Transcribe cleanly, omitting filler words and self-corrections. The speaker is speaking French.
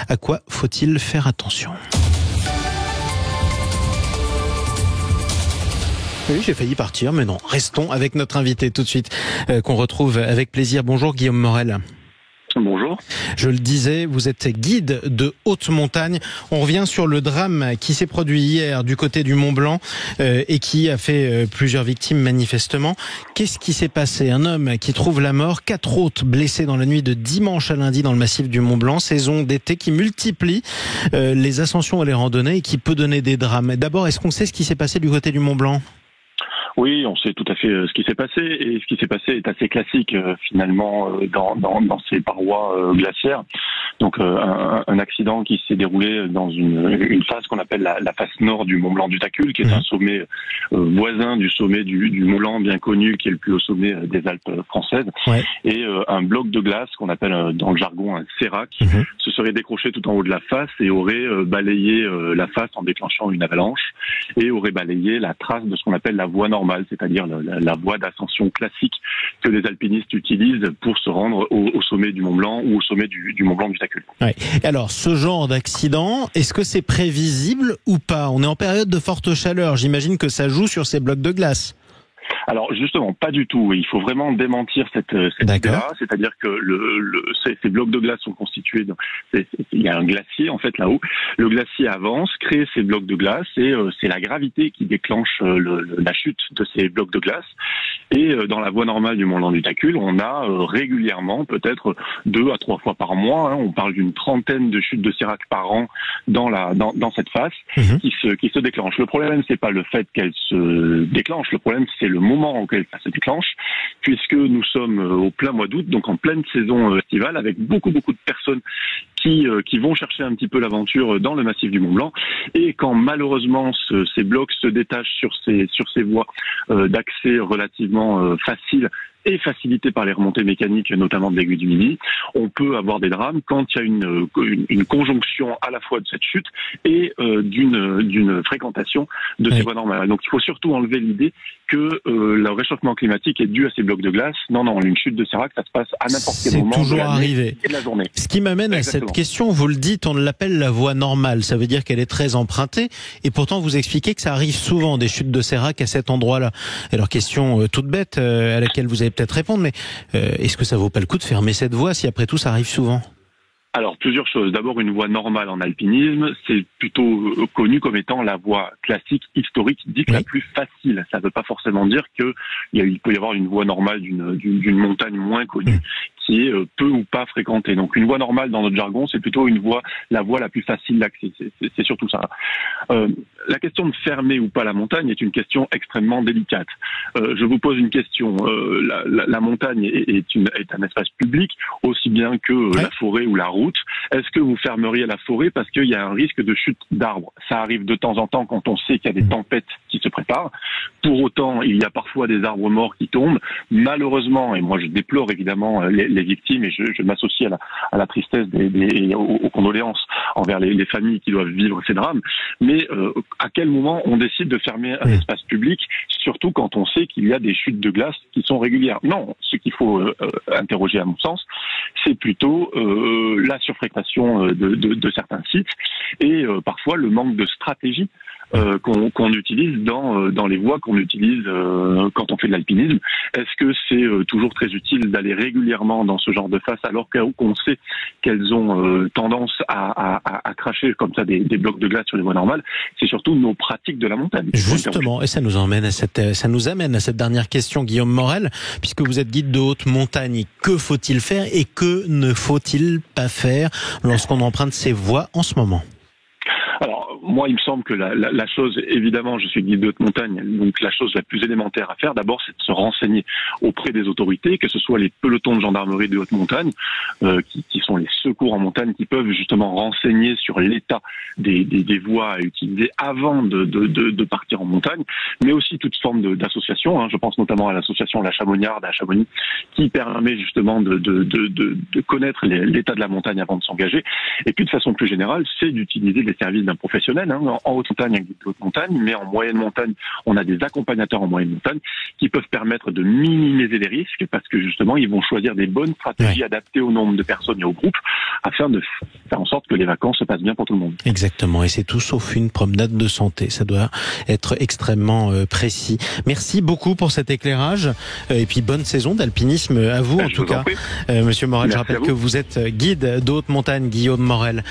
À quoi faut-il faire attention ? Oui, j'ai failli partir, mais non. Restons avec notre invité tout de suite, qu'on retrouve avec plaisir. Bonjour Guillaume Morel. Bonjour. Je le disais, vous êtes guide de haute montagne. On revient sur le drame qui s'est produit hier du côté du Mont Blanc et qui a fait plusieurs victimes manifestement. Qu'est-ce qui s'est passé ? Un homme qui trouve la mort, 4 autres blessés dans la nuit de dimanche à lundi dans le massif du Mont Blanc. Saison d'été qui multiplie les ascensions et les randonnées et qui peut donner des drames. D'abord, est-ce qu'on sait ce qui s'est passé du côté du Mont Blanc ? Oui, on sait tout à fait ce qui s'est passé, et ce qui s'est passé est assez classique finalement dans ces parois glaciaires. Donc un accident qui s'est déroulé dans une face qu'on appelle la face nord du Mont Blanc du Tacul, qui est un sommet voisin du sommet du Mont Blanc bien connu, qui est le plus haut sommet des Alpes françaises, et un bloc de glace qu'on appelle dans le jargon un sérac, se serait décroché tout en haut de la face et aurait balayé la face en déclenchant une avalanche, et aurait balayé la trace de ce qu'on appelle la voie normale, c'est-à-dire la voie d'ascension classique que les alpinistes utilisent pour se rendre au sommet du Mont Blanc ou au sommet du Mont Blanc du Tacul. Ouais. Alors, ce genre d'accident, est-ce que c'est prévisible ou pas ? On est en période de forte chaleur, j'imagine que ça joue sur ces blocs de glace. Alors justement, pas du tout. Il faut vraiment démentir cette idée-là, c'est-à-dire que ces blocs de glace sont constitués. Il y a un glacier en fait là-haut. Le glacier avance, crée ces blocs de glace, et c'est la gravité qui déclenche la chute de ces blocs de glace. Et dans la voie normale du Mont Blanc du Tacul, on a régulièrement, peut-être 2 à 3 fois par mois, on parle d'une trentaine de chutes de sérac par an dans cette face qui se déclenche. Le problème, c'est pas le fait qu'elle se déclenche. Le problème, c'est le moment auquel ça se déclenche, puisque nous sommes au plein mois d'août, donc en pleine saison estivale, avec beaucoup de personnes qui vont chercher un petit peu l'aventure dans le massif du Mont Blanc. Et quand malheureusement ces blocs se détachent sur ces voies d'accès relativement faciles et facilité par les remontées mécaniques, notamment de l'aiguille du Midi, on peut avoir des drames quand il y a une conjonction à la fois de cette chute et d'une fréquentation de ces voies normales. Donc il faut surtout enlever l'idée que le réchauffement climatique est dû à ces blocs de glace. Non, une chute de sérac, ça se passe à n'importe quel moment toujours de l'année arrivé. et de la journée. Ce qui m'amène à cette question, vous le dites, on l'appelle la voie normale. Ça veut dire qu'elle est très empruntée, et pourtant vous expliquez que ça arrive souvent, des chutes de sérac à cet endroit-là. Alors question toute bête à laquelle vous avez peut-être répondre, mais est-ce que ça vaut pas le coup de fermer cette voie si après tout ça arrive souvent ? Alors, plusieurs choses. D'abord, une voie normale en alpinisme, c'est plutôt connu comme étant la voie classique, historique, dite la plus facile. Ça ne veut pas forcément dire qu'il peut y avoir une voie normale d'une montagne moins connue qui est peu ou pas fréquentée. Donc, une voie normale dans notre jargon, c'est plutôt la voie la plus facile d'accès. C'est surtout ça. La question de fermer ou pas la montagne est une question extrêmement délicate. Je vous pose une question. La montagne est un espace public, aussi bien que la forêt ou la route. Est-ce que vous fermeriez la forêt parce qu'il y a un risque de chute d'arbres ? Ça arrive de temps en temps quand on sait qu'il y a des tempêtes qui se préparent. Pour autant, il y a parfois des arbres morts qui tombent. Malheureusement, et moi je déplore évidemment les victimes, et je m'associe à la tristesse et aux condoléances envers les familles qui doivent vivre ces drames. Mais à quel moment on décide de fermer un espace public, surtout quand on sait qu'il y a des chutes de glace qui sont régulières ? Non, ce qu'il faut interroger à mon sens, c'est plutôt la surfréquentation de certains sites et parfois le manque de stratégie qu'on utilise dans les voies qu'on utilise quand on fait de l'alpinisme. Est-ce que c'est toujours très utile d'aller régulièrement dans ce genre de face alors qu'on sait qu'elles ont tendance à cracher comme ça des blocs de glace sur les voies normales ? C'est surtout nos pratiques de la montagne. Justement, et ça nous amène à cette dernière question, Guillaume Morel, puisque vous êtes guide de haute montagne. Que faut-il faire et que ne faut-il pas faire lorsqu'on emprunte ces voies en ce moment ? Alors, moi, il me semble que la chose, évidemment, je suis guide de haute montagne, donc la chose la plus élémentaire à faire, d'abord, c'est de se renseigner auprès des autorités, que ce soit les pelotons de gendarmerie de haute montagne, qui sont les secours en montagne, qui peuvent justement renseigner sur l'état des voies à utiliser avant de partir en montagne, mais aussi toute forme d'association. Je pense notamment à l'association La Chamonniarde à Chamonix, qui permet justement de connaître l'état de la montagne avant de s'engager. Et puis, de façon plus générale, c'est d'utiliser les services d'un professionnel. traditionnel, en haute montagne avec des haute montagne, mais en moyenne montagne, on a des accompagnateurs en moyenne montagne qui peuvent permettre de minimiser les risques parce que justement, ils vont choisir des bonnes stratégies adaptées au nombre de personnes et au groupe afin de faire en sorte que les vacances se passent bien pour tout le monde. Exactement, et c'est tout sauf une promenade de santé. Ça doit être extrêmement précis. Merci beaucoup pour cet éclairage et puis bonne saison d'alpinisme à vous en tout cas. Monsieur Morel, je rappelle que vous êtes guide de haute montagne, Guillaume Morel.